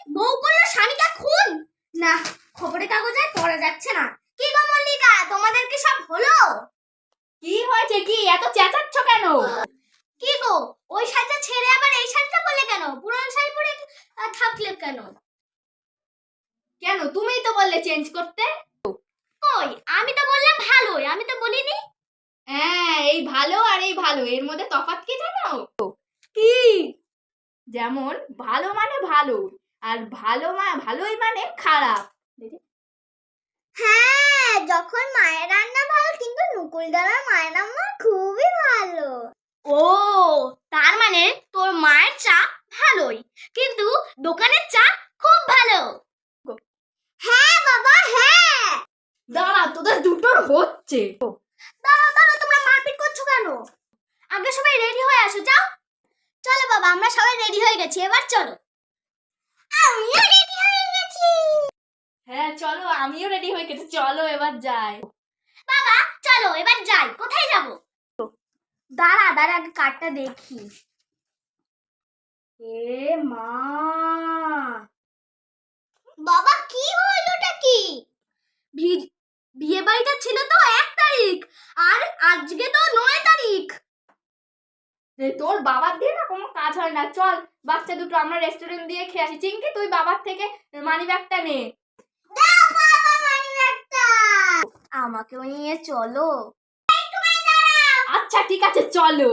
বউ করলো স্বামীকে খুন। না, খবরের কাগজে পড়া যাচ্ছে না। কি গো মল্লিকা, তোমাদের কি সব হলো? কি হয়েছে? কি এত চেঁচাচ্ছ কেন? কি গো, ওই শাড়িটা ছেড়ে আবার এই শাড়িটা পরলে কেন? পুরান শাড়ি পরে থাকলে কেন? কেন, তুমিই তো বললে চেঞ্জ করতে। কই, আমি তো বললাম ভালোই, আমি তো বলিনি। হ্যাঁ, এই ভালো আর এই ভালো এর মধ্যে তফাৎ কি জানো? কি? যেমন ভালো মানে ভালো, আর ভালোই মানে খারাপ। হ্যাঁ, যখন মায়ের রান্না ভালো, কিন্তু নুকুলদানার মায়ের রান্না খুবই ভালো। ও, তার মানে তোর মায়ের চা ভালোই, কিন্তু দোকানের চা খুব ভালো। হ্যাঁ বাবা, হ্যাঁ। দাঁড়া, তোদের দুটোর হচ্ছে। দাঁড়াও দাঁড়াও, তোমরা মারপিট করছো কেন? আগে সবাই রেডি হয়ে আসো, যাও। চলো বাবা, আমরা সবাই রেডি হয়ে গেছি, এবার চলো। আমিও রেডি হয়ে গেছি। হ্যাঁ চলো, আমিও রেডি হয়ে গেছি, চলো এবার যাই। বাবা চলো এবার যাই। কোথায় যাব? দাঁড়া দাঁড়া, আগে কার্ডটা দেখি। এ মা, বাবা কি হলোটা কি? বিয়ে বাড়িটা ছিল তো 1 তারিখ, আর আজকে তো 9 তারিখ। তোর বাবার দিয়ে না কোনো কাজ হয় না। চল, বাচ্চা দুটো আমরা রেস্টুরেন্ট দিয়ে খেয়ে আসি। চিংকি, তুই বাবার থেকে মানি ব্যাগটা নে। দাও বাবা মানিব্যাগটা। আমাকেও নিয়ে চলো। আচ্ছা ঠিক আছে, চলো।